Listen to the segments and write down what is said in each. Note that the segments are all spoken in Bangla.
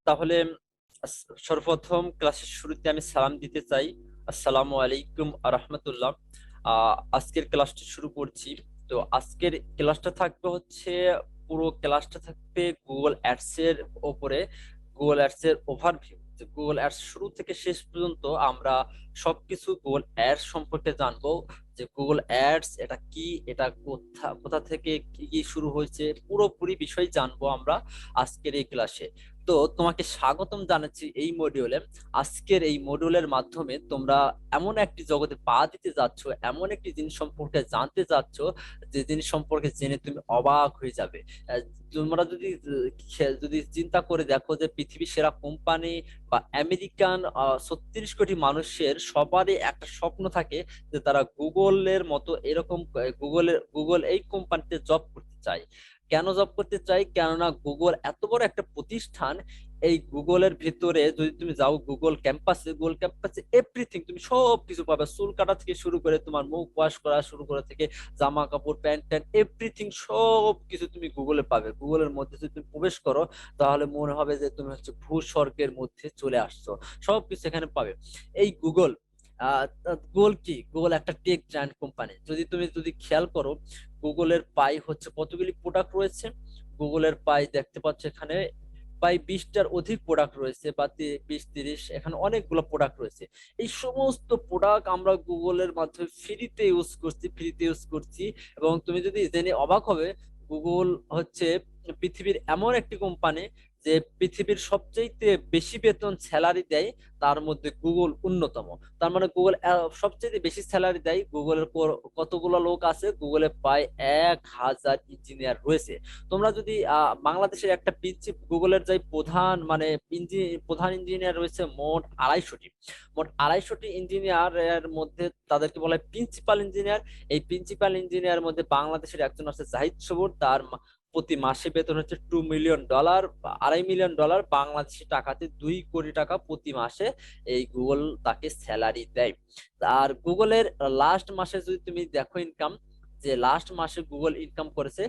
তাহলে সর্বপ্রথম ক্লাসের শুরুতে আমি সালাম দিতে চাই। আসসালামু আলাইকুম আরহামতুল্লাহ। আজকের ক্লাসটা শুরু করছি। তো আজকের ক্লাসটা থাকবে হচ্ছে, পুরো ক্লাসটা থাকবে গুগল অ্যাডস এর উপরে। গুগল অ্যাডস এর ওভারভিউ, যে গুগল অ্যাডস শুরু থেকে শেষ পর্যন্ত আমরা সবকিছু গুগল অ্যাডস সম্পর্কে জানবো। যে গুগল অ্যাডস এটা কি, এটা কোথা কোথা থেকে কি কি শুরু হয়েছে, পুরোপুরি বিষয় জানবো আমরা আজকের এই ক্লাসে। তো তোমাকে স্বাগতম জানাচ্ছি এই মডিউলে। আজকের এই মডিউলের মাধ্যমে তোমরা এমন একটি জগতে পা দিতে যাচ্ছ, এমন একটি জিনিস সম্পর্কে জানতে যাচ্ছ, যে জিনিস সম্পর্কে জেনে তুমি অবাক হয়ে যাবে। আহ, তোমরা যদি চিন্তা করে দেখো যে পৃথিবীর সেরা কোম্পানি বা আমেরিকান 36 কোটি মানুষের সবারই একটা স্বপ্ন থাকে যে তারা গুগলের মতো এরকম গুগল এই কোম্পানিতে জব করতে চায়। কেন জব করতে চাই? কেননা গুগল এত বড় একটা প্রতিষ্ঠান। এই গুগলের ভিতরে যদি তুমি যাও, গুগল ক্যাম্পাসে এভরিথিং তুমি সব কিছু পাবে। চুল কাটা থেকে শুরু করে তোমার মুখ ওয়াশ করা শুরু করে থেকে জামা কাপড় প্যান্ট ট্যান্ট এভরিথিং সব কিছু তুমি গুগলে পাবে। গুগলের মধ্যে যদি তুমি প্রবেশ করো তাহলে মনে হবে যে তুমি হচ্ছে ভূস্বর্গের মধ্যে চলে আসছো। সবকিছু এখানে পাবে। এই গুগল, গুগল কি? গুগল একটা টেক জায়ান্ট কোম্পানি। যদি খেয়াল করো, গুগলের পাই হচ্ছে কতগুলি প্রোডাক্ট রয়েছে। গুগলের পাই দেখতে পাচ্ছ এখানে প্রায় 20টার অধিক প্রোডাক্ট রয়েছে, বা 20-30, এখানে অনেকগুলো প্রোডাক্ট রয়েছে। এই সমস্ত প্রোডাক্ট আমরা গুগলের মাধ্যমে ফ্রিতে ইউজ করছি। এবং তুমি যদি জেনে অবাক হবে, গুগল হচ্ছে পৃথিবীর এমন একটি কোম্পানি যে পৃথিবীর সবচেয়ে বেশি বেতন স্যালারি দেয়, তার মধ্যে গুগল অন্যতম। তার মানে গুগল সবচেয়ে বেশি স্যালারি দেয়। গুগলের কতগুলো লোক আছে? গুগলে প্রায় 1,000 ইঞ্জিনিয়ার রয়েছে। তোমরা যদি বাংলাদেশের একটা গুগলের যাই প্রধান মানে প্রধান ইঞ্জিনিয়ার রয়েছে মোট 250টি ইঞ্জিনিয়ারের মধ্যে তাদেরকে বলা হয় প্রিন্সিপাল ইঞ্জিনিয়ার। এই প্রিন্সিপাল ইঞ্জিনিয়ার মধ্যে বাংলাদেশের একজন আছে জাহিদ সবুর। তার প্রতি মাসে বেতন হচ্ছে $2 মিলিয়ন, $2.5 মিলিয়ন বাংলাদেশি টাকাতে, 2 কোটি টাকা প্রতি মাসে এই গুগল তাকে স্যালারি দেয়। আর গুগলের লাস্ট মাসে যদি তুমি দেখো ইনকাম, যে লাস্ট মাসে গুগল ইনকাম করেছে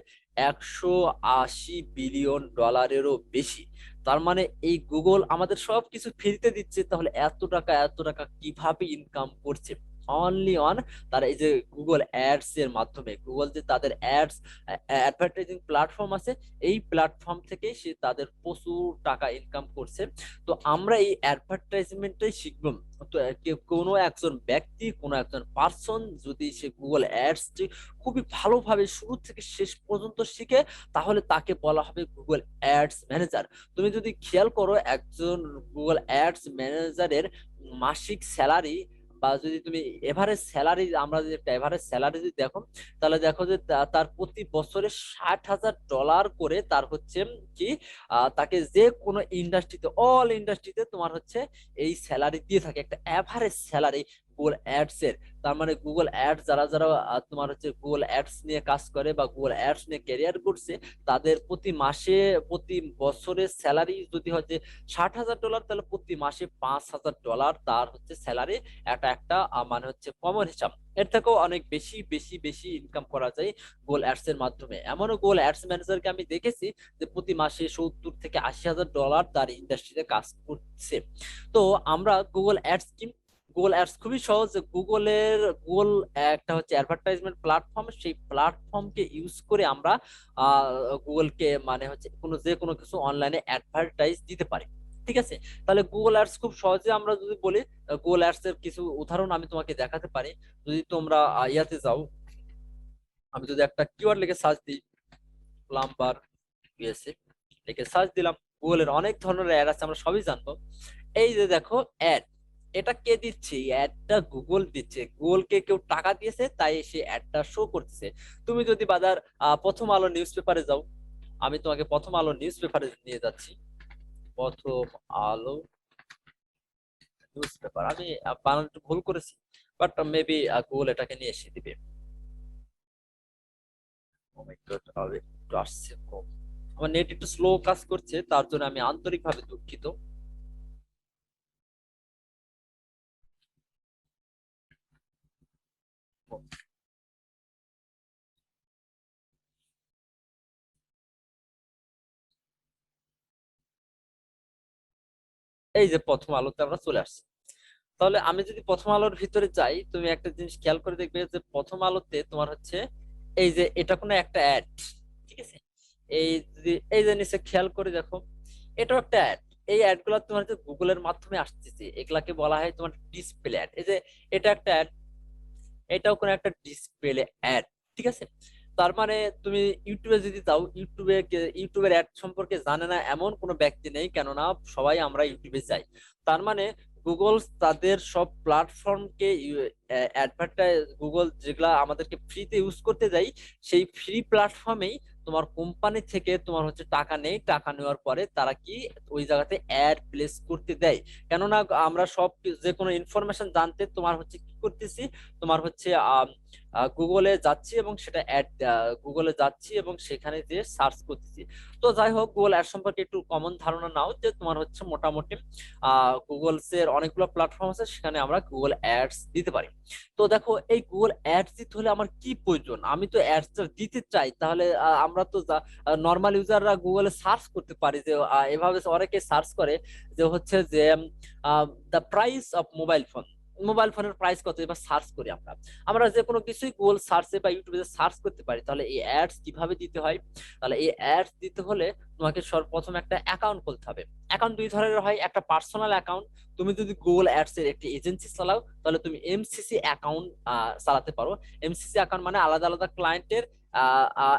$180 বিলিয়নেরও বেশি। তার মানে এই গুগল আমাদের সবকিছু ফ্রিতে দিচ্ছে, তাহলে এত টাকা কিভাবে ইনকাম করছে? অনলি অন তারা এই যে গুগল অ্যাডস এর মাধ্যমে। গুগল যে তাদের অ্যাডস অ্যাডভার্টাইজিং প্ল্যাটফর্ম আছে, এই প্ল্যাটফর্ম থেকে সে তাদের প্রচুর টাকা ইনকাম করছে। তো আমরা এই অ্যাডভার্টাইজমেন্টটাই শিখবো। তো কোনো একজন ব্যক্তি, কোনো একজন পার্সন যদি সে গুগল অ্যাডস খুবই ভালোভাবে শুরু থেকে শেষ পর্যন্ত শিখে, তাহলে তাকে বলা হবে গুগল অ্যাডস ম্যানেজার। তুমি যদি খেয়াল করো, একজন গুগল অ্যাডস ম্যানেজারের মাসিক স্যালারি, বা যদি তুমি এভারেজ স্যালারি, আমরা যদি একটা এভারেজ স্যালারি যদি দেখো, তাহলে দেখো যে তার প্রতি বছরে $60,000 করে তার হচ্ছে কি, তাকে যে কোনো ইন্ডাস্ট্রিতে, অল ইন্ডাস্ট্রিতে তোমার হচ্ছে এই স্যালারি দিয়ে থাকে, একটা এভারেজ স্যালারি গুগল অ্যাডস এর। তার মানে গুগল অ্যাডস যারা যারা তোমার হচ্ছে গুগল অ্যাডস নিয়ে কাজ করে বা গুগল অ্যাডস নিয়ে ক্যারিয়ার করছে, তাদের প্রতি মাসে, প্রতি বছরের স্যালারি যদি হচ্ছে $60,000, তাহলে প্রতি মাসে $5,000 তার হচ্ছে স্যালারি। এটা একটা মানে হচ্ছে কমন হিসাব। এর থেকেও অনেক বেশি বেশি বেশি ইনকাম করা যায় গুগল অ্যাডস এর মাধ্যমে। এমনও গুগল অ্যাডস ম্যানেজারকে আমি দেখেছি যে প্রতি মাসে $70,000 থেকে $80,000 তার ইন্ডাস্ট্রিতে কাজ করছে। তো আমরা গুগল অ্যাডস কি? গুগল অ্যাডস খুবই সহজ। গুগল একটা হচ্ছে অ্যাডভার্টাইজমেন্ট প্ল্যাটফর্ম। সেই প্ল্যাটফর্মকে ইউজ করে আমরা গুগলকে মানে হচ্ছে যে কোনো কিছু অনলাইনে অ্যাডভার্টাইজ দিতে পারি। ঠিক আছে? তাহলে গুগল অ্যাডস খুব সহজে আমরা যদি বলি, গুগল অ্যাডস এর কিছু উদাহরণ আমি তোমাকে দেখাতে পারি। যদি তোমরা ইয়াতে যাও, আমি যদি একটা কিওয়ার্ড লিখে সার্চ দিই, প্লাম্বার ইউএসএ লিখে সার্চ দিলাম, গুগলের অনেক ধরনের অ্যাড আছে, আমরা সবই জানবো। এই যে দেখো অ্যাড, এটা কে দিচ্ছে? অ্যাডটা গুগল দিচ্ছে। গুগলকে কেউ টাকা দিয়েছে, তাই সে অ্যাডটা শো করতেছে। তুমি যদি বাজার প্রথম আলো নিউজ পেপারে যাও, আমি তোমাকে প্রথম আলো নিউজ পেপারে নিয়ে যাচ্ছি। প্রথম আলো নিউজ পেপার, আমি বানান একটু ভুল করেছি, বাট মেবি গুগল এটাকে নিয়ে এসে দিবে। ও মাই গড, একটু আসছে কম। আমার নেট একটু স্লো কাজ করছে, তার জন্য আমি আন্তরিকভাবে দুঃখিত। এই যে প্রথম আলোতে আমরা চলে আসছি। তাহলে আমি যদি প্রথম আলোর ভিতরে যাই, তুমি একটা জিনিস খেয়াল করে দেখবে যে প্রথম আলোতে তোমার হচ্ছে এই যে এটা কোনো একটা অ্যাড, ঠিক আছে? এই যদি এই যে নিচে খেয়াল করে দেখো, এটাও একটা অ্যাড। এই অ্যাড গুলা তোমার যে গুগলের মাধ্যমে আসতেছে, এগুলাকে বলা হয় তোমার ডিসপ্লে অ্যাড। এই যে এটা একটা অ্যাড, এটাও কোনো একটা ডিসপ্লে অ্যাড, ঠিক আছে? তার মানে তুমি ইউটিউবে যদি যাও, ইউটিউবের অ্যাড সম্পর্কে জানে না এমন কোনো ব্যক্তি নেই, কেননা সবাই আমরা ইউটিউবে যাই। তার মানে গুগল তাদের সব প্ল্যাটফর্মকে অ্যাডভার্টাইজ, গুগল যেগুলা আমাদেরকে ফ্রিতে ইউজ করতে দেয়, সেই ফ্রি প্ল্যাটফর্মেই তোমার কোম্পানি থেকে তোমার হচ্ছে টাকা নেই। টাকা নেওয়ার পরে তারা কি ওই জায়গাতে অ্যাড প্লেস করতে দেয়। কেননা আমরা সব যে কোনো ইনফরমেশন জানতে তোমার হচ্ছে কি করতেছি, তোমার হচ্ছে গুগলে যাচ্ছি এবং সেটা অ্যাড, গুগলে যাচ্ছি এবং সেখানে যে সার্চ করতেছি। তো যাই হোক, গুগল অ্যাড সম্পর্কে একটু কমন ধারণা নাও, যে তোমার হচ্ছে মোটামুটি গুগলস এর অনেকগুলো প্ল্যাটফর্ম আছে, সেখানে আমরা গুগল অ্যাডস দিতে পারি। তো দেখো, এই গুগল অ্যাডস দিতে হলে আমার কি প্রয়োজন? আমি তো অ্যাডসটা দিতে চাই, তাহলে আমরা তো নর্মাল ইউজাররা গুগলে সার্চ করতে পারি, যে এভাবে অনেকে সার্চ করে যে হচ্ছে যে the price of mobile phone, mobile ফোনের প্রাইস কত, এবার সার্চ করি আমরা। আমরা যে কোনো কিছুই গুগল সার্চে বা ইউটিউবে সার্চ করতে পারি। তাহলে এই অ্যাডস কিভাবে দিতে হয়? তাহলে এই অ্যাডস দিতে হলে তোমাকে সর্বপ্রথম একটা অ্যাকাউন্ট খুলতে হবে। অ্যাকাউন্ট দুই ধরনের হয়, একটা পার্সোনাল অ্যাকাউন্ট। তুমি যদি গুগল অ্যাডস এর একটি এজেন্সি চালাও, তাহলে তুমি এমসিসি অ্যাকাউন্ট চালাতে পারো। এমসিসি অ্যাকাউন্ট মানে আলাদা আলাদা ক্লায়েন্টের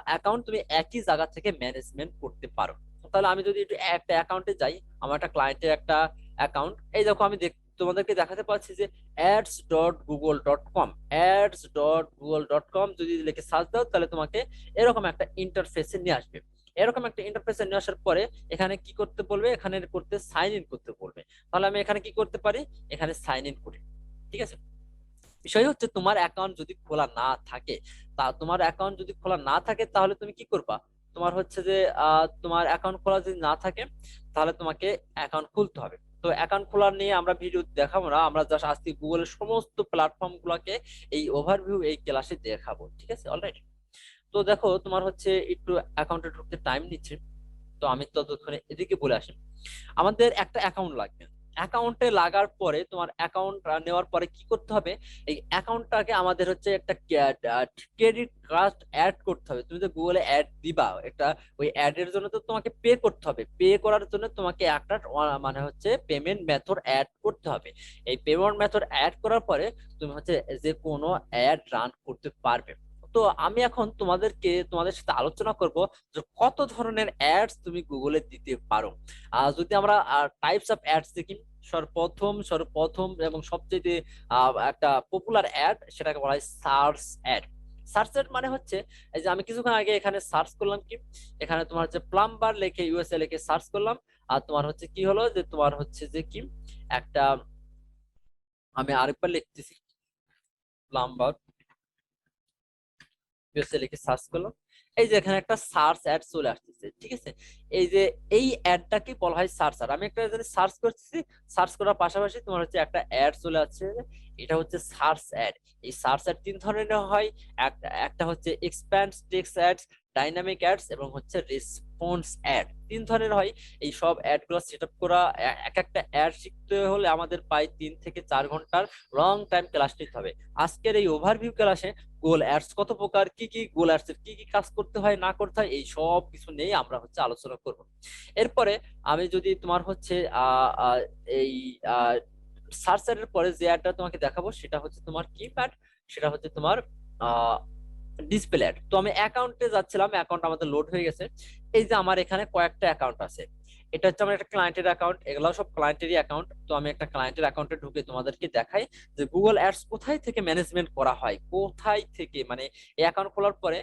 অ্যাকাউন্ট তুমি একই জায়গা থেকে ম্যানেজমেন্ট করতে পারো। তাহলে আমি যদি একটু একটা অ্যাকাউন্টে যাই, আমার একটা ক্লায়েন্টের একটা অ্যাকাউন্ট, এই দেখো আমি তোমাদেরকে দেখাতে পাচ্ছি যে ads.google.com, ads.google.com যদি লিখে সার্চ দাও, তাহলে তোমাকে এরকম একটা ইন্টারফেসে নিয়ে আসবে। এরকম একটা ইন্টারফেসে নিয়ে আসার পরে এখানে কি করতে বলবে? এখানে করতে সাইন ইন করতে বলবে। তাহলে আমি এখানে কি করতে পারি? এখানে সাইন ইন করি, ঠিক আছে? বিষয় হচ্ছে তোমার অ্যাকাউন্ট যদি খোলা না থাকে, তোমার অ্যাকাউন্ট যদি খোলা না থাকে, তাহলে তুমি কি করবা? তোমার হচ্ছে যে তোমার অ্যাকাউন্ট খোলা যদি না থাকে, তাহলে তোমাকে অ্যাকাউন্ট খুলতে হবে। তো অ্যাকাউন্ট খোলা নিয়ে আমরা ভিডিও দেখাবো না, আমরা জাস্ট আজকে গুগলের সমস্ত প্ল্যাটফর্ম গুলোকে এই ওভারভিউ এই ক্লাসে দেখাবো, ঠিক আছে? অলরাইট। তো দেখো, তোমার হচ্ছে একটু অ্যাকাউন্টে ঢুকতে টাইম নিচ্ছে, তো আমি ততক্ষণে এদিকে বলে আসি। আমাদের একটা অ্যাকাউন্ট লাগবে। অ্যাকাউন্টে লাগার পরে, তোমার অ্যাকাউন্ট নেওয়ার পরে কি করতে হবে? এই অ্যাকাউন্টটাকে আমাদের হচ্ছে একটা ক্রেডিট কার্ড অ্যাড করতে হবে। তুমি যে গুগলে অ্যাড দিবা একটা, ওই অ্যাড এর জন্য তো তোমাকে পে করতে হবে। পে করার জন্য তোমাকে একটা মানে হচ্ছে পেমেন্ট মেথড অ্যাড করতে হবে। এই পেমেন্ট মেথড অ্যাড করার পরে তুমি হচ্ছে যে কোনো অ্যাড রান করতে পারবে। তো আমি এখন তোমাদের সাথে আলোচনা করব যে কত ধরনের অ্যাডস তুমি গুগলে দিতে পারো। যদি আমরা টাইপস অফ অ্যাডস দেখি, সর্বপ্রথম এবং সবচেয়ে একটা পপুলার অ্যাড, সেটাকে বলা হয় সার্চ অ্যাড। সার্চ অ্যাড মানে হচ্ছে, এই যে আমি কিছুক্ষণ আগে এখানে সার্চ করলাম, কি এখানে তোমার হচ্ছে প্লাম্বার লিখে ইউএসএ লিখে সার্চ করলাম, আর তোমার হচ্ছে কি হলো যে তোমার হচ্ছে যে কি একটা, আমি আরেকবার লিখতেছি, প্লাম্বার ইউএসএ লিখে সার্চ করলাম, এই যে এখানে একটা সার্চ অ্যাড চলে আসতেছে, ঠিক আছে? এই যে এই অ্যাডটাকে বলা হয় সার্চ অ্যাড। আমি একটা সার্চ করতেছি, সার্চ করার পাশাপাশি তোমার হচ্ছে একটা অ্যাড চলে আসছে, এটা হচ্ছে সার্চ অ্যাড। এই সার্চ অ্যাড তিন ধরনের হয়, একটা হচ্ছে expand text ads, dynamic ads এবং হচ্ছে রেসপন্স অ্যাড। তিন ধরনের হয়। এই সব অ্যাড গুলো সেট আপ করা, এক একটা অ্যাড শিখতে হলে আমাদের প্রায় 3 থেকে 4 ঘন্টার লং টাইম ক্লাস নিতে হবে। আজকের এই ওভারভিউ ক্লাসে গুগল অ্যাডস কত প্রকার, কি কি গুগল অ্যাডস এর কি কি কাজ করতে হয় না করতে হয়, এই সব কিছু নিয়ে আমরা হচ্ছে আলোচনা করব। এরপরে আমি যদি তোমার হচ্ছে এই সার্চ এর পরে যে অ্যাডটা তোমাকে দেখাবো, সেটা হচ্ছে তোমার কি অ্যাড, সেটা হচ্ছে তোমার ডিসপ্লে অ্যাড। তো আমি অ্যাকাউন্টে যাচ্ছিলাম, অ্যাকাউন্ট আমাদের লোড হয়ে গেছে। এই যে আমার এখানে কয়েকটা অ্যাকাউন্ট আছে, এটা হচ্ছে আমার একটা ক্লায়েন্টের অ্যাকাউন্ট, এগুলো সব ক্লায়েন্টেরই অ্যাকাউন্ট। তো আমি একটা ক্লায়েন্টের অ্যাকাউন্টে ঢুকে তোমাদেরকে দেখাই যে গুগল অ্যাডস কোথায় থেকে ম্যানেজমেন্ট করা হয়, কোথায় থেকে, মানে এই অ্যাকাউন্ট খোলার পরে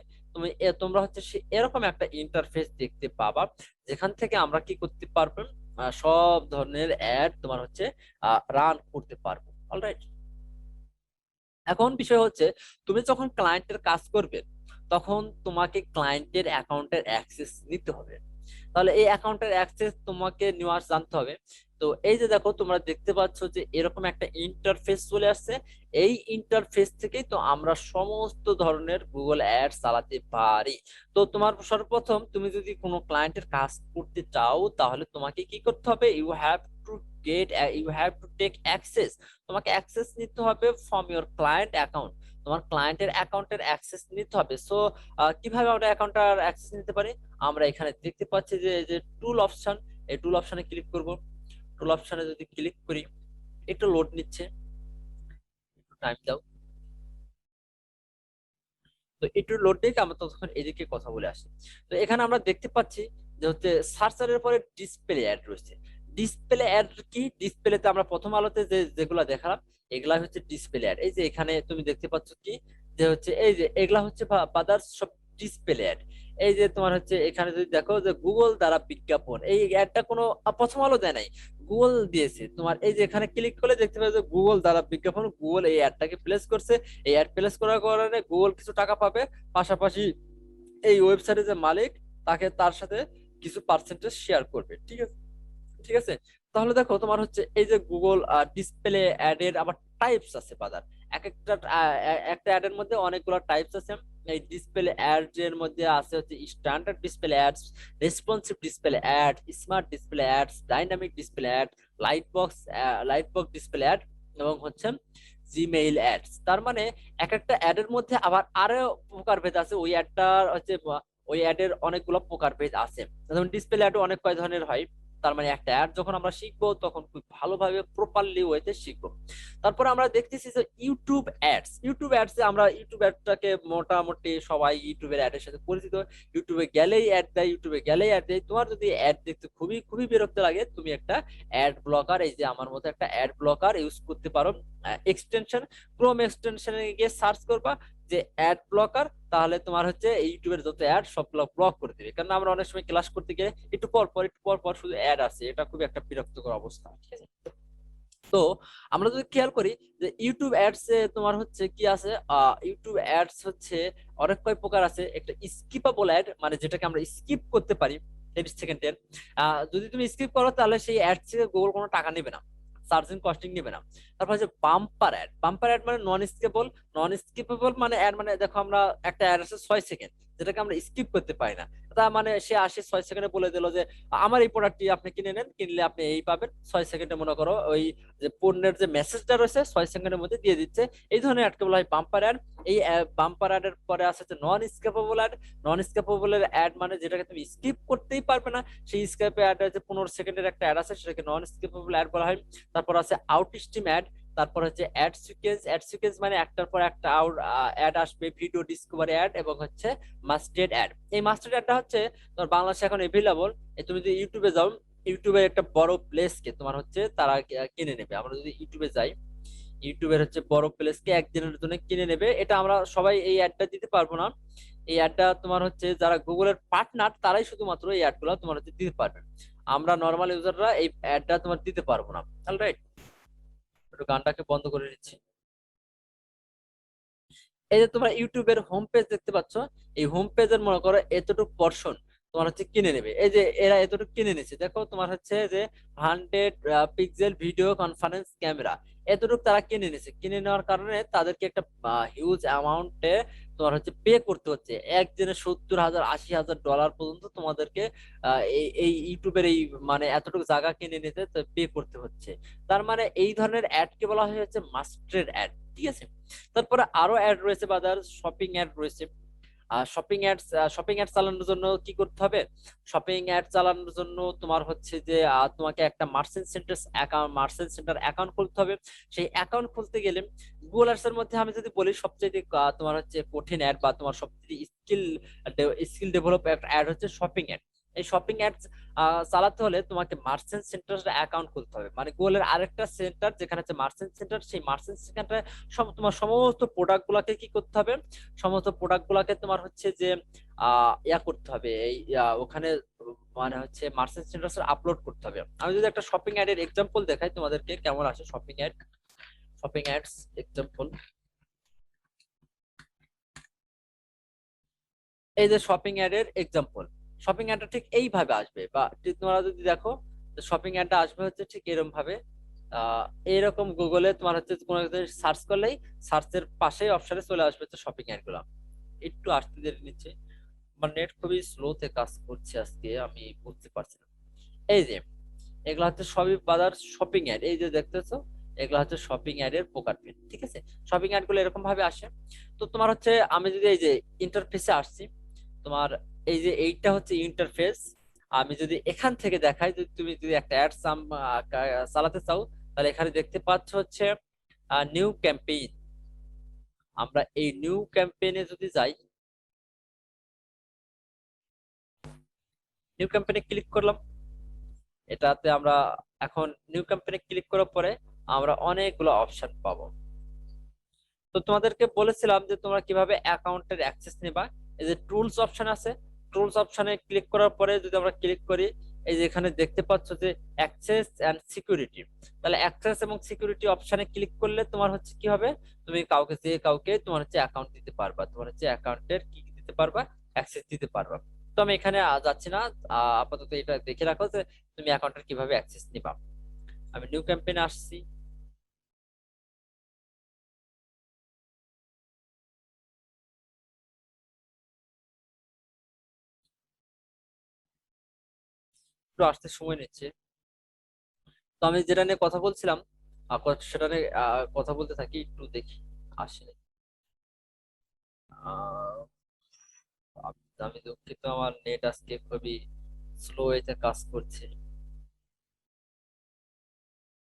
তোমরা হচ্ছে এরকম একটা ইন্টারফেস দেখতে পাবা, যেখান থেকে আমরা কি করতে পারবো, সব ধরনের অ্যাড তোমার হচ্ছে রান করতে পারবো। অলরাইট। এখন বিষয় হচ্ছে, তুমি যখন ক্লায়েন্টের কাজ করবে, তখন তোমাকে ক্লায়েন্টের অ্যাকাউন্টের অ্যাক্সেস নিতে হবে। তাহলে এই অ্যাকাউন্টের অ্যাক্সেস তোমাকে নেওয়া জানতে হবে। তো এই যে দেখো, তোমরা দেখতে পাচ্ছ যে এরকম একটা ইন্টারফেস চলে আসছে। এই ইন্টারফেস থেকেই তো আমরা সমস্ত ধরনের গুগল অ্যাড চালাতে পারি। তো তোমার সর্বপ্রথম তুমি যদি কোনো ক্লায়েন্টের কাজ করতে চাও, তাহলে তোমাকে কি করতে হবে? You have to get, you have to take access, তোমাকে অ্যাক্সেস নিতে হবে ফ্রম ইওর ক্লায়েন্ট অ্যাকাউন্ট, তোমার ক্লায়েন্টের অ্যাকাউন্টের অ্যাক্সেস নিতে হবে। সো কিভাবে আমরা অ্যাকাউন্টের অ্যাক্সেস নিতে পারি? আমরা এখানে দেখতে পাচ্ছি যে এই যে টুল অপশন, এই টুল অপশনে ক্লিক করব। টুল অপশনে যদি ক্লিক করি, একটু লোড নিচ্ছে, একটু টাইম দাও। তো একটু লোড দিকে আমরা ততক্ষণ এদিকে কথা বলে আসি। তো এখানে আমরা দেখতে পাচ্ছি যে হচ্ছে সার্চারের পরে ডিসপ্লে অ্যাড রয়েছে। ডিসপ্লে অ্যাড কি? ডিসপ্লেতে আমরা প্রথম আলোতে যে যেগুলা দেখালাম এগুলা হচ্ছে ডিসপ্লে অ্যাড। এই যে এখানে তুমি দেখতে পাচ্ছ কি যে হচ্ছে এই যে এগুলা হচ্ছে বাদার্স সব ডিসপ্লে অ্যাড। এই যে তোমার হচ্ছে এখানে যদি দেখো যে গুগল দ্বারা বিজ্ঞাপন, এই অ্যাডটা কোনো প্রথম আলো দেয় নাই, গুগল দিয়েছে। তোমার এই যে এখানে ক্লিক করলে দেখতে পাবে যে গুগল দ্বারা বিজ্ঞাপন, গুগল এই অ্যাডটাকে প্লেস করছে। এই অ্যাড প্লেস করার কারণে গুগল কিছু টাকা পাবে, পাশাপাশি এই ওয়েবসাইটের যে মালিক তাকে তার সাথে কিছু পার্সেন্টেজ শেয়ার করবে। ঠিক আছে, ঠিক আছে। তাহলে দেখো তোমার হচ্ছে এই যে গুগল ডিসপ্লে অ্যাড এর আবার টাইপস আছে বাজার। এক একটা একটা অ্যাড এর মধ্যে অনেকগুলো টাইপস আছে। এই ডিসপ্লে অ্যাড এর মধ্যে আছে হচ্ছে standard display ads, responsive display ad, smart display ads, dynamic display ad, light box display ad এবং হচ্ছে জিমেইল অ্যাডস। তার মানে এক একটা অ্যাড এর মধ্যে আবার আরো প্রকারভেদ আছে। ওই অ্যাডটার হচ্ছে ওই অ্যাডের অনেকগুলো প্রকারভেদ আছে। যেমন ডিসপ্লে অ্যাড অনেক কয় ধরনের হয়। তার মানে একটা অ্যাড যখন আমরা শিখবো তখন খুব ভালোভাবে প্রপারলি ওয়েতে শিখবো। তারপর আমরা দেখতেছি যে ইউটিউব অ্যাডস। ইউটিউব অ্যাডস আমরা ইউটিউব অ্যাডটাকে মোটামুটি সবাই ইউটিউবের অ্যাডের সাথে পরিচিত। ইউটিউবে গেলেই অ্যাড দেয়, ইউটিউবে গেলেই অ্যাড দেয়। তোমার যদি অ্যাড দেখতে খুবই খুবই বিরক্ত লাগে, তুমি একটা অ্যাড ব্লকার, এই যে আমার মতো একটা অ্যাড ব্লকার ইউজ করতে পারো। এক্সটেনশন, ক্রোম এক্সটেনশনে গিয়ে সার্চ করবা যে অ্যাড ব্লকার, তাহলে তোমার হচ্ছে ইউটিউবের যত অ্যাড সবগুলো ব্লক করে দিবে। কারণ আমরা অনেক সময় ক্লাস করতে গিয়ে একটু পর পর শুধু অ্যাড আসে, এটা খুবই একটা বিরক্তকর অবস্থা। ঠিক আছে, তো আমরা যদি খেয়াল করি যে ইউটিউব অ্যাডস এ তোমার হচ্ছে কি আছে, ইউটিউব অ্যাডস হচ্ছে অনেক কয় প্রকার আছে। একটা স্কিপাবল অ্যাড, মানে যেটাকে আমরা স্কিপ করতে পারি 30 সেকেন্ডের। যদি তুমি স্কিপ করো তাহলে সেই অ্যাড থেকে গুগল কোনো টাকা নেবে না, সার্চিং কস্টিং নেবে না। তারপর হচ্ছে বাম্পার অ্যাড। বাম্পার অ্যাড মানে নন স্কিপেবল মানে অ্যাড, মানে দেখো আমরা একটা অ্যাড আছে 6 সেকেন্ড, যেটাকে আমরা স্কিপ করতে পারি না। তার মানে সে আসে 6 সেকেন্ডে বলে দিল যে আমার এই প্রোডাক্টটি আপনি কিনে নেন, কিনলে আপনি এই পাবেন। 6 সেকেন্ডে মনে করো ওই যে পণ্যের যে মেসেজটা রয়েছে 6 সেকেন্ডের মধ্যে দিয়ে দিচ্ছে। এই ধরনের অ্যাডকে বলা হয় বাম্পার অ্যাড। এই বাম্পার অ্যাড এর পরে আছে যে non skippable ad. Non skippable এর অ্যাড মানে যেটাকে তুমি স্কিপ করতেই পারবে না। সেই স্কিপ অ্যাড যে 15 সেকেন্ডের একটা অ্যাড আছে, সেটাকে নন স্কিপেবল অ্যাড বলা হয়। তারপর আছে আউট স্ট্রিম অ্যাড। তারপর হচ্ছে অ্যাড সিকোয়েন্স। অ্যাড সিকোয়েন্স মানে একটার পর একটা আউট অ্যাড আসবে, ভিডিও ডিসকভারি অ্যাড এবং হচ্ছে মাস্টেড অ্যাড। এই মাস্টেড অ্যাডটা হচ্ছে তোমার বাংলাদেশে এখন এভেলেবল। তুমি যদি ইউটিউবে যাও, ইউটিউবের একটা বড় প্লেসকে তোমার হচ্ছে তারা কিনে নেবে। আমরা যদি ইউটিউবে যাই, ইউটিউবের হচ্ছে বড় প্লেসকে একদিনের জন্য কিনে নেবে। এটা আমরা সবাই এই অ্যাডটা দিতে পারবো না। এই অ্যাডটা তোমার হচ্ছে যারা গুগলের পার্টনার তারাই শুধুমাত্র এই অ্যাডগুলো তোমার হচ্ছে দিতে পারবে। আমরা নর্মাল ইউজাররা এই অ্যাডটা তোমার দিতে পারবো না। অলরাইট, একটু গানটাকে বন্ধ করে নিচ্ছি। এই যে তোমরা ইউটিউবের হোম পেজ দেখতে পাচ্ছ, এই হোম পেজের মনে করো এতটুকু পোর্শন তোমার হচ্ছে কিনে নেবে। এই যে এরা এতটুকু কিনে নিচ্ছে, দেখো তোমার হচ্ছে যে 100 পিক্সেল ভিডিও কনফারেন্স ক্যামেরা, এতটুকু তারা কিনে নিচ্ছে। কিনে নেওয়ার কারণে তাদেরকে একটা হিউজ অ্যামাউন্টে তোমার হচ্ছে পে করতে হচ্ছে। একদিনে 70,000 80,000 ডলার পর্যন্ত তোমাদেরকে এই এই ইউটিউবের এই মানে এতটুকু জায়গা কিনে নিতে পে করতে হচ্ছে। তার মানে এই ধরনের অ্যাড কে বলা হয় হচ্ছে মাস্টার্ড অ্যাড। ঠিক আছে, তারপরে আরো অ্যাড রয়েছে, বাজার শপিং অ্যাড রয়েছে। শপিং অ্যাড চালানোর জন্য কি করতে হবে? শপিং অ্যাড চালানোর জন্য তোমার হচ্ছে যে তোমাকে একটা মার্চেন্ট সেন্টার অ্যাকাউন্ট খুলতে হবে। সেই অ্যাকাউন্ট খুলতে গেলে গুগল অ্যাডস এর মধ্যে আমি যদি বলি সবচেয়ে তোমার হচ্ছে কঠিন অ্যাড বা তোমার সবচেয়ে স্কিল ডেভেলপ একটা অ্যাড হচ্ছে শপিং অ্যাড। এই শপিং অ্যাড চালাতে হলে তোমাকে মার্চেন্ট সেন্টার অ্যাকাউন্ট খুলতে হবে। মানে গুগলের আরেকটা সেন্টার যেখানে হচ্ছে মার্চেন্ট সেন্টার, সেই মার্চেন্ট সেন্টারে তোমার সমস্ত প্রোডাক্ট গুলাকে কি করতে হবে? সমস্ত প্রোডাক্ট গুলাকে তোমার হচ্ছে যে ইয়া করতে হবে, এই ওখানে মানে হচ্ছে মার্চেন্ট সেন্টার আপলোড করতে হবে। আমি যদি একটা শপিং অ্যাড এর এক্সাম্পল দেখাই তোমাদেরকে কেমন আসে শপিং অ্যাডস এক্সাম্পল। এই যে শপিং অ্যাড এর এক্সাম্পল, শপিং অ্যাডটা ঠিক এইভাবে আসবে, বা তোমরা যদি দেখো শপিং অ্যাডটা আসবে হচ্ছে ঠিক এরকম ভাবে। আহ এইরকম গুগলে তোমার হচ্ছে কোনো সার্চ করলেই সার্চের পাশেই অপশনে চলে আসবে হচ্ছে শপিং অ্যাড গুলো। একটু আসতে দেরি নিচ্ছে, আমার নেট খুবই স্লোতে কাজ করছে আজকে, আমি বুঝতে পারছি না। এই যে এগুলো হচ্ছে সবই বাজার শপিং অ্যাড, এই যে দেখতেছো এগুলো হচ্ছে শপিং অ্যাড এর প্রকারভেদ। ঠিক আছে, শপিং অ্যাড গুলো এরকম ভাবে আসে। তো তোমার হচ্ছে আমি যদি এই যে ইন্টারফেসে আসছি, তোমার এই যে এইটা হচ্ছে ইন্টারফেস। আমি যদি এখান থেকে দেখাই, যদি তুমি যদি একটা অ্যাড চালাতে চাও, তাহলে এখানে দেখতে পাচ্ছ হচ্ছে নিউ ক্যাম্পেইন। আমরা এই নিউ ক্যাম্পেইনে যদি যাই, নিউ ক্যাম্পেইনে ক্লিক করলাম, এটাতে আমরা এখন নিউ ক্যাম্পেইনে ক্লিক করার পরে আমরা অনেকগুলো অপশন পাবো। তো তোমাদেরকে বলেছিলাম যে তোমরা কিভাবে অ্যাকাউন্টের অ্যাক্সেস নিবা। এই যে টুলস অপশন আছে, টুলস অপশনে ক্লিক করার পরে যদি আমরা ক্লিক করি, এই যে এখানে দেখতে পাচ্ছ যে অ্যাক্সেস এন্ড সিকিউরিটি। তাহলে অ্যাক্সেস এবং সিকিউরিটি অপশনে ক্লিক করলে তোমার হচ্ছে কি হবে, তুমি কাউকে তোমার হচ্ছে অ্যাকাউন্ট দিতে পারবা, তোমার হচ্ছে অ্যাকাউন্টের কি কি দিতে পারবা, অ্যাক্সেস দিতে পারবা। তো আমি এখানে যাচ্ছি না, আপাতত এটা দেখে রাখো যে তুমি অ্যাকাউন্টের কিভাবে অ্যাক্সেস নিবা। আমি নিউ ক্যাম্পেইনে আসছি। একটু আসতে সময় নিচ্ছে। তো আমি যেটা নিয়ে কথা বলছিলাম, সেটা নিয়ে কথা বলতে থাকি, একটু দেখি আসে। আহ, আমি দুঃখিত, আমার নেট আজকে খুবই স্লো এতে কাজ করছে,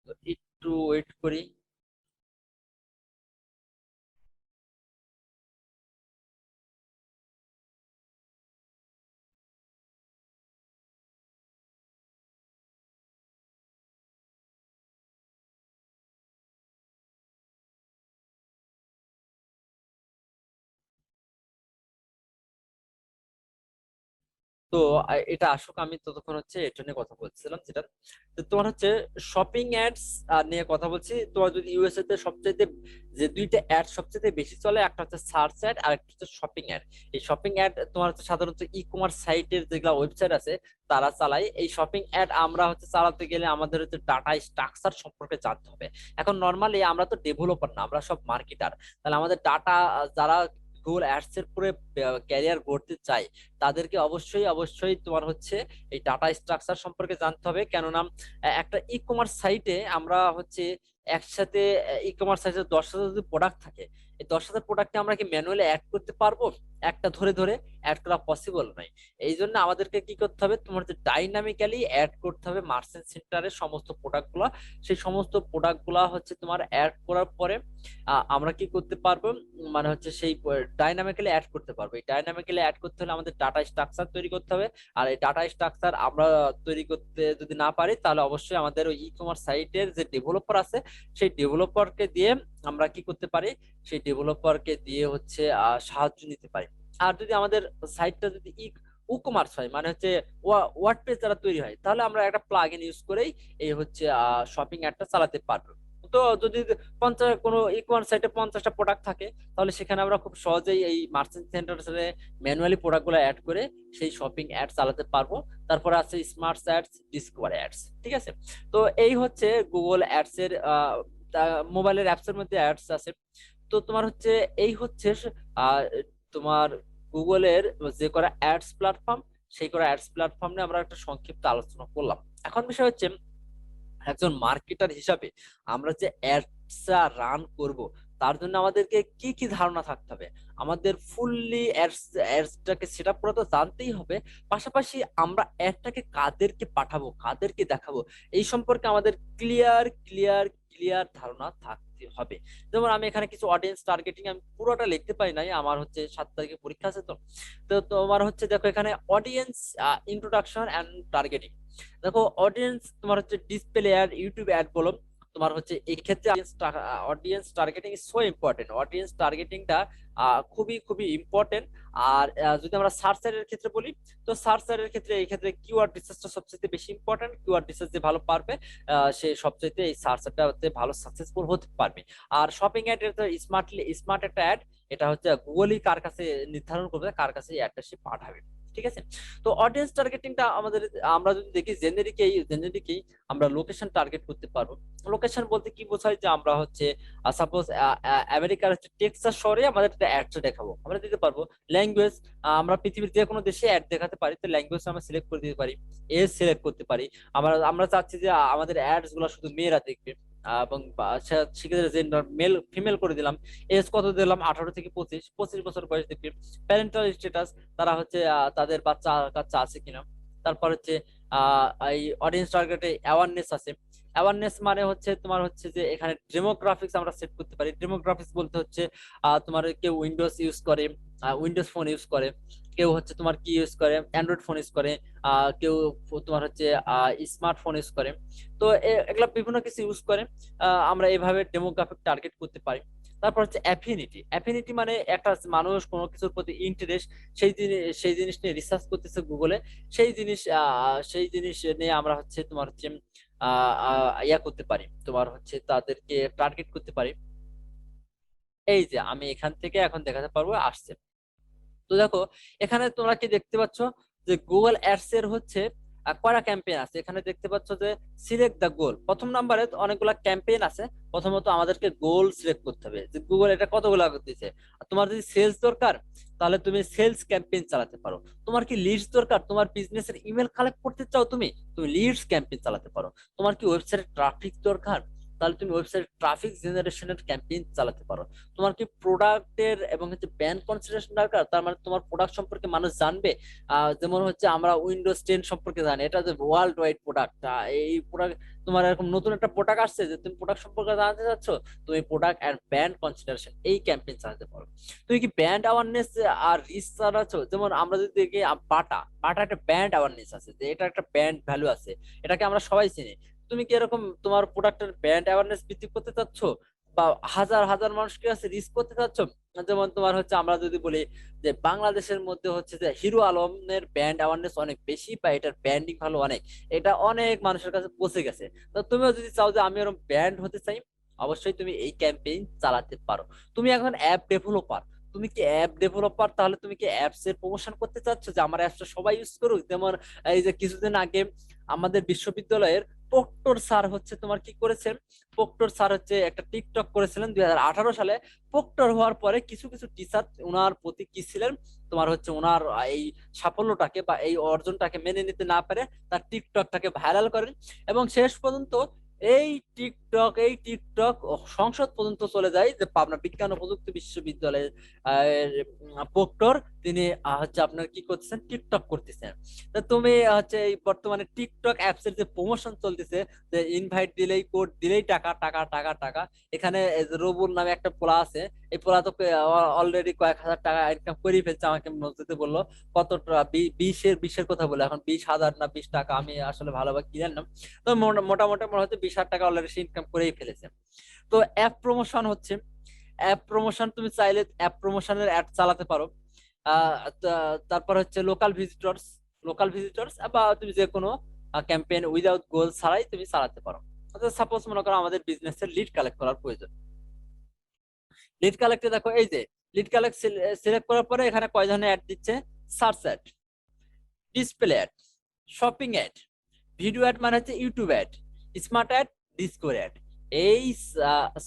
তো একটু ওয়েট করি। তো এটা আসুক, আমি ততক্ষণ হচ্ছে এটা নিয়ে কথা বলছিলাম, যেটা তো তোমার হচ্ছে শপিং অ্যাডস নিয়ে কথা বলছি। তোমার যদি ইউএসএ তে সবচেয়ে যে দুইটা অ্যাড সবচেয়ে বেশি চলে, একটা হচ্ছে সার্চ অ্যাড আর একটা হচ্ছে শপিং অ্যাড। এই শপিং অ্যাড তোমার হচ্ছে সাধারণত ই কমার্স সাইটের যেগুলো ওয়েবসাইট আছে তারা চালায়। এই শপিং অ্যাড আমরা হচ্ছে চালাতে গেলে আমাদের হচ্ছে ডাটা স্ট্রাকচার সম্পর্কে জানতে হবে। এখন নর্মালি আমরা তো ডেভেলপার না, আমরা সব মার্কেটার। তাহলে আমাদের ডাটা, যারা গুগল অ্যাডস এর পরে ক্যারিয়ার গড়তে চায়, তাদেরকে অবশ্যই অবশ্যই তোমার হচ্ছে এই ডাটা স্ট্রাকচার সম্পর্কে জানতে হবে। কেননা একটা ই কমার্স সাইটে আমরা হচ্ছে একসাথে, ই কমার্স সাইটে 10,000 যদি প্রোডাক্ট থাকে, এই 10,000 প্রোডাক্টে আমরা কি ম্যানুয়ালি অ্যাড করতে পারবো? একটা ধরে ধরে অ্যাড করা পসিবল নয়। এই জন্য আমাদেরকে কি করতে হবে, তোমার হচ্ছে ডাইনামিক্যালি অ্যাড করতে হবে মার্চেন্ট সেন্টারের সমস্ত প্রোডাক্ট গুলা। সেই সমস্ত প্রোডাক্ট গুলা হচ্ছে তোমার অ্যাড করার পরে আমরা কি করতে পারবো, মানে হচ্ছে সেই ডাইনামিক্যালি অ্যাড করতে পারবো। এই ডাইনামিক্যালি অ্যাড করতে হলে আমাদের ডাটা স্ট্রাকচার তৈরি করতে হবে। আর এই ডাটা স্ট্রাকচার আমরা তৈরি করতে যদি না পারি, তাহলে অবশ্যই আমাদের ওই ই কমার্স সাইটের যে ডেভেলপার আছে, সেই ডেভেলপারকে দিয়ে আমরা কি করতে পারি, সেই ডেভেলপারকে দিয়ে হচ্ছে সাহায্য নিতে পারি। আর যদি আমাদের সাইটটা যদি ই কমার্স হয়, মানে হচ্ছে ওয়ার্ডপ্রেস দ্বারা তৈরি হয়, তাহলে আমরা একটা প্লাগইন ইউজ করেই এই হচ্ছে শপিং অ্যাডটা চালাতে পারবো। তো যদি 50 কোনো ই কমার্স সাইটে 50টা প্রোডাক্ট থাকে, তাহলে সেখানে আমরা খুব সহজেই এই মার্চেন্ট সেন্টারে ম্যানুয়ালি প্রোডাক্ট গুলো অ্যাড করে সেই শপিং অ্যাড চালাতে পারবো। তারপরে আছে স্মার্ট অ্যাডস, ডিসকভার অ্যাডস। ঠিক আছে, তো এই হচ্ছে গুগল অ্যাডস এর মোবাইলের অ্যাপস এর মধ্যে অ্যাডস আছে। তো তোমার হচ্ছে এই হচ্ছে আহ, তোমার গুগলের যে করা অ্যাডস প্ল্যাটফর্ম, সেই করা অ্যাডস প্ল্যাটফর্ম নিয়ে আমরা একটা সংক্ষিপ্ত আলোচনা করলাম। এখন বিষয় হচ্ছে একজন মার্কেটার হিসাবে আমরা যে অ্যাডসটা রান করব, তার জন্য আমাদেরকে কি কি ধারণা থাকতে হবে। আমাদের ফুললি অ্যাডসটাকে সেট আপ করা তো জানতেই হবে। পাশাপাশি আমরা অ্যাডটাকে কাদেরকে পাঠাবো, কাদেরকে দেখাবো, এই সম্পর্কে আমাদের ক্লিয়ার ক্লিয়ার ক্লিয়ার ধারণা থাকতে হবে। যেমন আমি এখানে কিছু অডিয়েন্স টার্গেটিং, আমি পুরোটা লিখতে পারি নাই, আমার হচ্ছে 7 তারিখে পরীক্ষা আছে। তো তো তোমার হচ্ছে দেখো এখানে অডিয়েন্স ইন্ট্রোডাকশন এন্ড টার্গেটিং। দেখো অডিয়েন্স তোমার হচ্ছে ডিসপ্লে অ্যাড, ইউটিউব অ্যাড বলো, তোমার হচ্ছে এই ক্ষেত্রে audience targeting is so important. Audience টার্গেটিংটা খুবই খুবই ইম্পর্টেন্ট। আর যদি আমরা সার্চ এর ক্ষেত্রে বলি, তো সার্চ এর ক্ষেত্রে এই ক্ষেত্রে কিওয়ার্ড রিসার্চটা সবচেয়ে বেশি ইম্পর্টেন্ট। কিওয়ার্ড রিসার্চ যে ভালো পারবে, সে সবচেয়ে এই সার্চটাতে ভালো সাকসেসফুল হতে পারবে। আর শপিং অ্যাড এটা স্মার্ট একটা অ্যাড, এটা হচ্ছে গুগলই কার কাছে নির্ধারণ করবে কার কাছে এই অ্যাডটা সে পাঠাবে। ঠিক আছে। তো অডিয়েন্স টার্গেটিংটা আমাদের, আমরা যদি দেখি জেনারিকেই আমরা লোকেশন টার্গেট করতে পারবো। লোকেশন বলতে কি বোঝায়, যে আমরা হচ্ছে সাপোজ আমেরিকার হচ্ছে টেক্সাস শহরে আমাদের একটা অ্যাডটা দেখাবো, আমরা দিতে পারবো। ল্যাঙ্গুয়েজ, আমরা পৃথিবীর যে কোনো দেশে অ্যাড দেখাতে পারি, তো ল্যাঙ্গুয়েজ আমরা সিলেক্ট করে দিতে পারি, এজ সিলেক্ট করতে পারি। আমরা চাচ্ছি যে আমাদের অ্যাডস গুলো শুধু মেয়েরা দেখবে, এবং সেক্ষেত্রে জেন্ডার মেল ফিমেল করে দিলাম। এজ কত দিলাম, 18 থেকে 25, 25 বছর বয়স দেখবে। প্যারেন্টাল স্ট্যাটাস, তারা হচ্ছে তাদের বাচ্চা কাচ্চা আছে কিনা। তারপর হচ্ছে এই অডিয়েন্স টার্গেটে অ্যাওয়ারনেস আছে। অ্যাওয়ারনেস মানে হচ্ছে তোমার হচ্ছে যে এখানে ডেমোগ্রাফিক্স আমরা সেট করতে পারি। ডেমোগ্রাফিক্স বলতে হচ্ছে তোমার কেউ উইন্ডোজ ইউজ করে, উইন্ডোজ ফোন ইউজ করে, কেউ হচ্ছে তোমার কি ইউজ করে, অ্যান্ড্রয়েড ফোন ইউজ করে, কেউ তোমার হচ্ছে স্মার্টফোন ইউজ করে। তো এগুলা বিভিন্ন কিছু ইউজ করে, আমরা এভাবে ডেমোগ্রাফিক টার্গেট করতে পারি। তারপর হচ্ছে অ্যাফিনিটি। অ্যাফিনিটি মানে একটা মানুষ কোনো কিছুর প্রতি ইন্টারেস্ট, সেই জিনিস নিয়ে রিসার্চ করতেছে গুগলে, সেই জিনিস নিয়ে আমরা হচ্ছে তোমার হচ্ছে ইয়া করতে পারি, তোমার হচ্ছে তাদেরকে টার্গেট করতে পারি। এই যে আমি এখান থেকে এখন দেখাতে পারবো আসছে। তো দেখো, এখানে তোমরা কি দেখতে পাচ্ছ যে গুগল অ্যাডস এর হচ্ছে কয়টা ক্যাম্পেইন আছে। এখানে দেখতে পাচ্ছ যে সিলেক্ট দ্য গোল, প্রথম নাম্বারে অনেকগুলা ক্যাম্পেইন আছে। প্রথমত আমাদেরকে গোল সিলেক্ট করতে হবে, যে গুগল এটা কতগুলা দিচ্ছে। তোমার যদি সেলস দরকার, তাহলে তুমি সেলস ক্যাম্পেইন চালাতে পারো। তোমার কি লিডস দরকার, তোমার বিজনেসের ইমেল কালেক্ট করতে চাও, তুমি তুমি লিডস ক্যাম্পেইন চালাতে পারো। তোমার কি ওয়েবসাইটে ট্রাফিক দরকার, তাহলে তুমি ওয়েবসাইট ট্রাফিক জেনারেশনের ক্যাম্পেইন চালাতে পারো। তোমার কি প্রোডাক্টের এবং হচ্ছে ব্র্যান্ড কনসিডারেশন দরকার, তার মানে তোমার প্রোডাক্ট সম্পর্কে মানুষ জানবে। যেমন হচ্ছে আমরা উইন্ডোজ 10 সম্পর্কে জানি, এটা যে ওয়ার্ল্ড ওয়াইড প্রোডাক্ট। এই প্রোডাক্ট, তোমার এরকম নতুন একটা প্রোডাক্ট আসছে যে তুমি প্রোডাক্ট সম্পর্কে জানতে চাচ্ছ, তুমি প্রোডাক্ট এন্ড ব্র্যান্ড কনসিডারেশন এই ক্যাম্পেইন চালাতে পারো। তুমি কি ব্র্যান্ড অ্যাওয়ারনেস আর রিচ চালাচ্ছ, যেমন আমরা যদি দেখি বাটা বাটা একটা ব্র্যান্ড অ্যাওয়ারনেস আছে, যে এটা একটা ব্র্যান্ড ভ্যালু আছে, এটাকে আমরা সবাই চিনি। তুমি কি এরকম তোমার প্রোডাক্টের ব্র্যান্ড অ্যাওয়ারনেস বৃদ্ধি করতে চাচ্ছ, বা হাজার হাজার মানুষকে কাছে রিচ করতে চাচ্ছ? যেমন তোমার হচ্ছে আমরা যদি বলি যে বাংলাদেশের মধ্যে হচ্ছে যে হিরো আলমের ব্র্যান্ড অ্যাওয়ারনেস অনেক বেশি, বা এটার ব্র্যান্ডিং ভালো অনেক, এটা অনেক মানুষের কাছে পৌঁছে গেছে। তো তুমিও যদি চাও যে আমি এরকম ব্র্যান্ড হতে চাই, অবশ্যই তুমি এই ক্যাম্পেইন চালাতে পারো। তুমি এখন অ্যাপ ডেভেলপার, তুমি কি অ্যাপ ডেভেলপার, তাহলে তুমি কি অ্যাপস এর প্রমোশন করতে চাচ্ছ, যে আমার অ্যাপসটা সবাই ইউজ করুক। যেমন এই যে কিছুদিন আগে আমাদের বিশ্ববিদ্যালয়ের প্রক্টর স্যার হচ্ছে তোমার কি করেছেন, প্রক্টর স্যার হচ্ছে একটা টিকটক করেছিলেন 2018 সালে। প্রক্টর হওয়ার পরে কিছু কিছু টিচার ওনার প্রতি কি ছিলেন, তোমার হচ্ছে ওনার এই সাফল্যটাকে বা এই অর্জনটাকে মেনে নিতে না পারে তার টিকটকটাকে ভাইরাল করেন, এবং শেষ পর্যন্ত এই টিকটক সংসদ পর্যন্ত চলে যায়, যে পাবনা বিজ্ঞান ও প্রযুক্তি বিশ্ববিদ্যালয়ের প্রক্টর, তিনি হচ্ছে আপনার কি করতেছেন, টিকটক করতেছেন। তা তুমি হচ্ছে এই বর্তমানে টিকটক অ্যাপস এর যে প্রমোশন চলতেছে, যে ইনভাইট দিলেই, কোড দিলেই টাকা টাকা টাকা টাকা। এখানে এই যে রবুল নামে একটা পোলা আছে, এই পোলা তো অলরেডি কয়েক হাজার টাকা ইনকাম করে ফেলছে, আমাকে মসজিদে বললো কত বিশের কথা বলে, এখন 20,000 না 20 টাকা, আমি আসলে ভালোভাবে কি জানলাম। তো মোটামুটি মনে হচ্ছে 20,000 টাকা অলরেডি সে ইনকাম করেই ফেলেছে। তো অ্যাপ প্রমোশন হচ্ছে, অ্যাপ প্রমোশন তুমি চাইলে অ্যাপ প্রমোশনের অ্যাড চালাতে পারো। তারপর হচ্ছে লোকাল ভিজিটরস বা তুমি যে কোনো ক্যাম্পেইন উইদাউট গোল ছাড়াই তুমি চালাতে পারো। সাপোজ মনে করো আমাদের বিজনেসের লিড কালেক্ট করার প্রয়োজন। লিড কালেক্টে দেখো, এই যে লিড কালেক্ট সিলেক্ট করার পরে এখানে কয় ধরনের অ্যাড দিচ্ছে, search ad, display ad, shopping ad, video ad মানে হচ্ছে YouTube ad, smart ad, discover ad. এই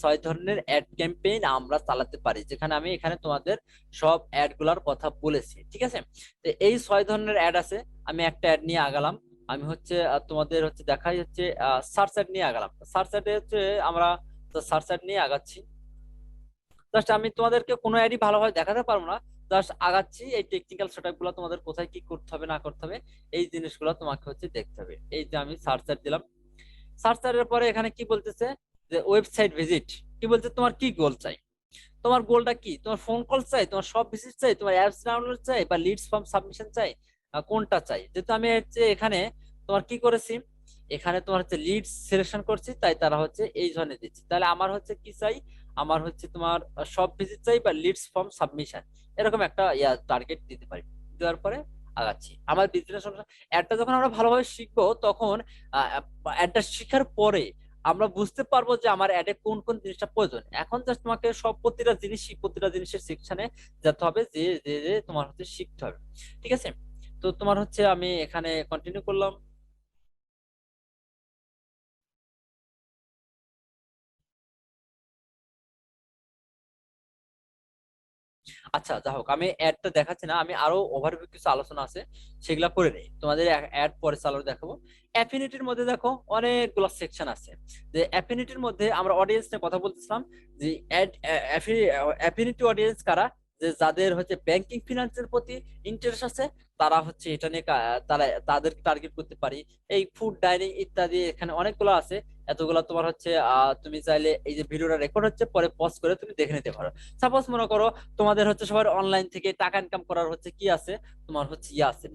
6 ধরনের অ্যাড ক্যাম্পেইন আমরা চালাতে পারি, যেখানে আমি এখানে তোমাদের সব অ্যাড গুলার কথা বলেছি, ঠিক আছে। তো এই 6 ধরনের অ্যাড আছে। আমি একটা অ্যাড নিয়ে আগালাম, আমি হচ্ছে তোমাদের হচ্ছে দেখাই হচ্ছে সার্চ অ্যাড নিয়ে আগালাম। সার্চ অ্যাডে হচ্ছে আমরা সার্চ অ্যাড নিয়ে আগাচ্ছি। জাস্ট আমি তোমাদেরকে কোনো অ্যাডই ভালোভাবে দেখাতে পারবো না, জাস্ট আগাচ্ছি। এই টেকনিক্যাল সেটআপ গুলো তোমাদের কোথায় কি করতে হবে না করতে হবে, এই জিনিসগুলো তোমাকে হচ্ছে দেখতে হবে। এই যে আমি সার্চ অ্যাড দিলাম, সার্চ অ্যাডের পরে এখানে কি বলতেছে, যে ওয়েবসাইট ভিজিট। কি বলছে, তোমার কি গোল চাই, তোমার গোলটা কি, তোমার ফোন কল চাই, তোমার সব ভিজিট চাই, তোমার অ্যাপস ডাউনলোড চাই, বা লিডস ফর্ম সাবমিশন চাই, কোনটা চাই। যেহেতু আমি হচ্ছে এখানে তোমার কি করেছি, এখানে তোমার হচ্ছে লিডস সিলেকশন করছি, তাই তারা হচ্ছে এই ধরনের দিচ্ছি। তাহলে আমার হচ্ছে কি চাই, আমার হচ্ছে তোমার সব ভিজিট চাই বা লিডস ফর্ম সাবমিশন, এরকম একটা টার্গেট দিতে পারি। দেওয়ার পরে আগাচ্ছি আমার বিজনেস। অ্যাডটা যখন আমরা ভালোভাবে শিখবো, তখন অ্যাডটা শিখার পরে আমরা বুঝতে পারবো যে আমার অ্যাডে কোন কোন জিনিসটা প্রয়োজন। এখন জাস্ট তোমাকে সব প্রতিটা জিনিসের সেকশনে যেতে হবে, যে যে যে তোমার হচ্ছে শিখতে হবে, ঠিক আছে। তো তোমার হচ্ছে আমি এখানে কন্টিনিউ করলাম। আচ্ছা যা হোক, আমি অ্যাডটা দেখাচ্ছি না, আমি আরো ওভারভিউ কিছু আলোচনা আছে সেগুলা করে নেই, তোমাদের অ্যাড পরে চালু দেখাবো। অ্যাফিনিটির মধ্যে দেখো অনেকগুলো সেকশন আছে। যে অ্যাফিনিটির মধ্যে আমরা অডিয়েন্স নিয়ে কথা বলতেছিলাম, যে অ্যাফিনিটি অডিয়েন্স কারা, যে যাদের হচ্ছে ব্যাংকিং ফিনান্সের প্রতি ইন্টারেস্ট আছে, তারা হচ্ছে এটা নিয়ে তারা তাদের টার্গেট করতে পারি। এই ফুড ডাইনিং ইত্যাদি এখানে অনেকগুলো আছে। এতগুলো তোমার হচ্ছে তুমি চাইলে এই যে ভিডিওটা রেকর্ড হচ্ছে পরে পজ করে তুমি দেখে নিতে পারো। সাপোজ মনে করো তোমাদের হচ্ছে সবার অনলাইন থেকে টাকা ইনকাম করার হচ্ছে কি আছে, তোমার হচ্ছে ইয়ে আছে,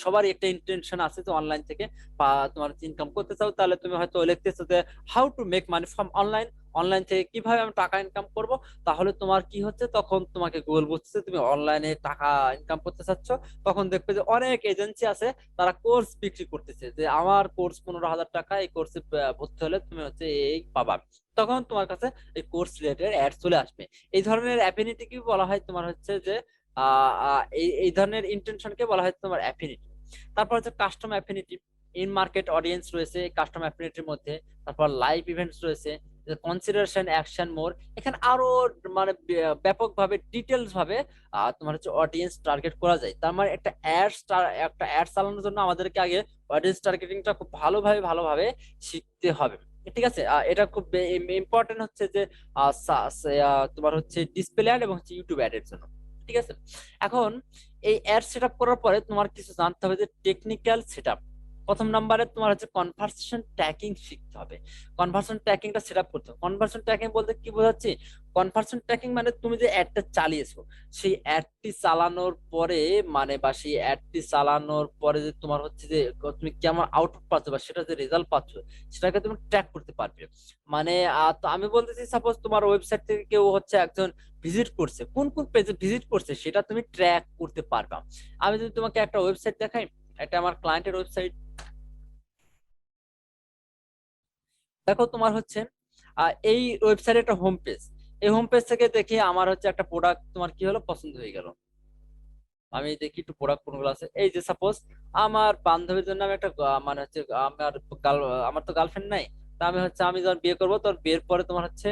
সবারই একটা ইন্টেনশন আছে যে অনলাইন থেকে বা তোমার ইনকাম করতে চাও, তাহলে তুমি হয়তো লিখতেছো যে how to make money from online, online থেকে কিভাবে আমি টাকা ইনকাম করব। তাহলে তোমার কি হচ্ছে, তখন তোমাকে গুগল বুঝছে তুমি অনলাইনে টাকা ইনকাম করতে চাচ্ছ। তখন দেখবে যে অনেক এজেন্সি আছে, তারা কোর্স বিক্রি করতেছে যে আমার কোর্স 15,000 টাকা, এই কোর্সে ভর্তি হলে তুমি হচ্ছে এই পাবা। তখন তোমার কাছে এই কোর্স রিলেটেড অ্যাড চলে আসবে। এই ধরনের অ্যাফিনিটি কি বলা হয়, তোমার হচ্ছে যে এই এই ধরনের ইন্টেনশনকে বলা হয় তোমার অ্যাফিনিটি। তারপর হচ্ছে custom affinity, in market audience রয়েছে কাস্টম অ্যাফিনিটির মধ্যে। তারপর লাইভ ইভেন্টস রয়েছে, কনসিডারেশন, অ্যাকশন, মোর। এখানে আরো মানে ব্যাপকভাবে ডিটেলস ভাবে তোমার হচ্ছে অডিয়েন্স টার্গেট করা যায়। তার মানে একটা অ্যাড চালানোর জন্য আমাদেরকে আগে অডিয়েন্স টার্গেটিংটা খুব ভালোভাবে শিখতে হবে। ঠিক আছে, এটা খুব ইম্পর্টেন্ট হচ্ছে যে তোমার হচ্ছে ডিসপ্লে অ্যাড এবং হচ্ছে ইউটিউব অ্যাড এর জন্য। ঠিক আছে, এখন এই অ্যাড সেট আপ করার পরে তোমার কিছু জানতে হবে যে টেকনিক্যাল সেট আপ। প্রথম নাম্বারে তোমার হচ্ছে কনভার্সেশন ট্র্যাকিং শিখতে হবে। কনভার্সন ট্র্যাকিংটা সেট আপ করতে হবে। কনভার্সন ট্র্যাকিং বলতে কি বোঝাচ্ছি, কনভার্সন ট্র্যাকিং মানে তুমি যে অ্যাডটা চালিয়েছো, সেই অ্যাডটি চালানোর পরে মানে বা সেই অ্যাডটি চালানোর পরে যে তোমার হচ্ছে যে তুমি কেমন আউটপুট পাচ্ছ বা সেটা যে রেজাল্ট পাচ্ছ, সেটাকে তুমি ট্র্যাক করতে পারবে। মানে তো আমি বলতেছি সাপোজ তোমার ওয়েবসাইট থেকে কেউ হচ্ছে একজন ভিজিট করছে, কোন কোন পেজে ভিজিট করছে সেটা তুমি ট্র্যাক করতে পারবা। আমি যদি তোমাকে একটা ওয়েবসাইট দেখাই, এটা আমার ক্লায়েন্টের ওয়েবসাইট, দেখো তোমার হচ্ছে এই ওয়েবসাইটের একটা হোম পেজ। এই হোম পেজ থেকে দেখি আমার হচ্ছে একটা প্রোডাক্ট তোমার কি হলো, পছন্দ হয়ে গেল। আমি দেখি একটু প্রোডাক্ট কোনগুলো আছে। এই যে সাপোজ আমার বান্ধবীর জন্য আমি একটা মানে হচ্ছে আমার তো গার্লফ্রেন্ড নাই। তা আমি হচ্ছে আমি যখন বিয়ে করবো, তোর বিয়ের পরে তোমার হচ্ছে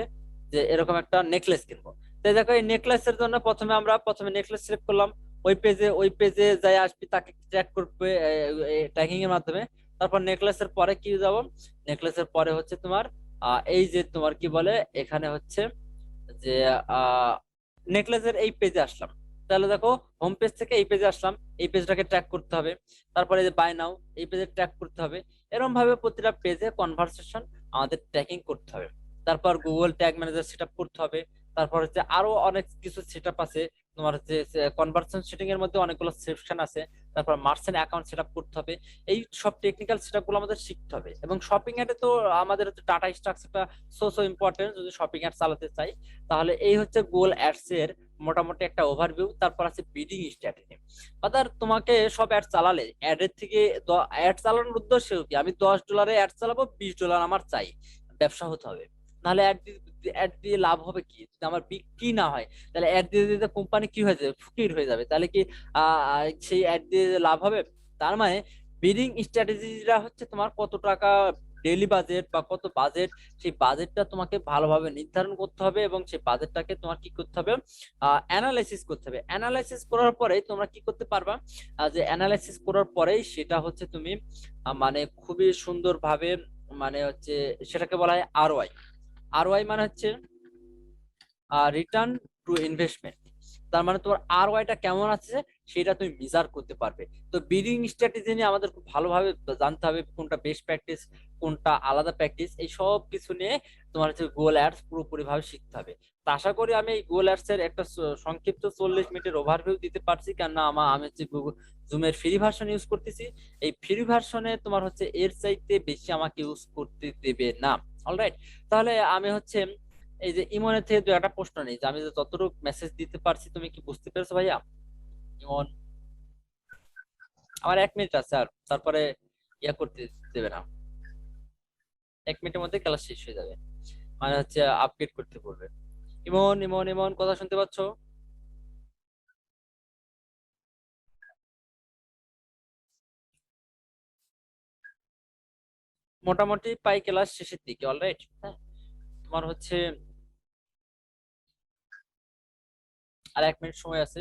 যে এরকম একটা নেকলেস কিনবো। তাই দেখো এই নেকলেসের জন্য প্রথমে নেকলেস সিলেক্ট করলাম। ওই পেজে যাই আসবি, তাকে ট্র্যাক করবে ট্র্যাকিং এর মাধ্যমে। তারপর নেকলেসের পরে কি যাব, নেকলেসের পরে হচ্ছে তোমার এই যে তোমার কি বলে এখানে হচ্ছে যে আহ নেকলেসের এই পেজে আসলাম। তাহলে দেখো হোম পেজ থেকে এই পেজে আসলাম, এই পেজটাকে ট্র্যাক করতে হবে। তারপরে যে বাই নাও, এই পেজে ট্র্যাক করতে হবে। এরকম ভাবে প্রতিটা পেজে কনভারসেশন আমাদের ট্র্যাকিং করতে হবে। তারপর Google tag manager set up করতে হবে। তারপর হচ্ছে আরো অনেক কিছু সেট আপ আছে। তোমার হচ্ছে কনভার্সন সেটিং এর মধ্যে অনেকগুলো সেকশন আছে। তারপর মার্চেন্ট অ্যাকাউন্ট সেট আপ করতে হবে। এই সব টেকনিক্যাল সেট আপ গুলো আমাদের শিখতে হবে। এবং শপিং অ্যাডে তো আমাদের হচ্ছে ডাটা স্ট্রাকচারটা সো ইম্পর্টেন্ট যদি শপিং অ্যাড চালাতে চাই। তাহলে এই হচ্ছে গুগল অ্যাডস এর মোটামুটি একটা ওভারভিউ। তারপর আছে বিডিং স্ট্র্যাটেজি, অর্থাৎ তোমাকে সব অ্যাড চালালে অ্যাডের থেকে অ্যাড চালানোর উদ্দেশ্য কি, আমি $10 অ্যাড চালাবো, $20 আমার চাই, ব্যবসা হতে হবে। নাহলে অ্যাড দিয়ে লাভ হবে কি, যদি আমার বিক্রি না হয়, তাহলে অ্যাড দিয়ে দিতে কোম্পানি কি হয়ে যাবে, ফকির হয়ে যাবে। তাহলে কি সেই অ্যাড দিয়ে লাভ হবে? তার মানে বিডিং স্ট্র্যাটেজিটা হচ্ছে তোমার কত টাকা ডেইলি বাজেট বা কত বাজেট, সেই বাজেটটা তোমাকে ভালোভাবে নির্ধারণ করতে হবে এবং সেই বাজেটটাকে তোমার কি করতে হবে, অ্যানালাইসিস করতে হবে। অ্যানালাইসিস করার পরে তোমরা কি করতে পারবা, যে অ্যানালাইসিস করার পরেই সেটা হচ্ছে তুমি মানে খুবই সুন্দরভাবে মানে হচ্ছে সেটাকে বলা হয় আরওআই। আরওআই মানে হচ্ছে রিটার্ন টু ইনভেস্টমেন্ট। তার মানে তোমার আরওআইটা কেমন আছে সেটা তুমি মেজার করতে পারবে। তো বিডিং স্ট্র্যাটেজি নিয়ে আমাদের খুব ভালোভাবে জানতে হবে, কোনটা বেস্ট প্র্যাকটিস, কোনটা আলাদা প্র্যাকটিস, এই সব কিছু নিয়ে তোমার হচ্ছে গুগল অ্যাডস পুরোপুরি ভাবে শিখতে হবে। তো আশা করি আমি এই গুগল অ্যাডস এর একটা সংক্ষিপ্ত 40 মিনিটের ওভারভিউ দিতে পারছি, কেননা আমি হচ্ছে গুগল জুমের ফ্রি ভার্সন ইউজ করতেছি। এই ফ্রি ভার্সনে তোমার হচ্ছে এর চাইতে বেশি আমাকে ইউজ করতে দেবে না। অলরাইট, তাহলে আমি হচ্ছে এই যে ইমনের থেকে দু একটা প্রশ্ন নেই, যে আমি যে যতটুকু মেসেজ দিতে পারছি তুমি কি বুঝতে পেরেছো ভাইয়া? ইমন, আমার 1 মিনিট আছে আর তারপরে ইয়া করতে দেবে না, 1 মিনিটের মধ্যে ক্লাস শেষ হয়ে যাবে, মানে হচ্ছে আপডেট করতে বলবে। ইমন ইমন ইমন, কথা শুনতে পাচ্ছো? মোটামুটি পাই ক্লাস শেষের দিকে। অলরাইট, হ্যাঁ, তোমার হচ্ছে আর 1 মিনিট সময় আছে।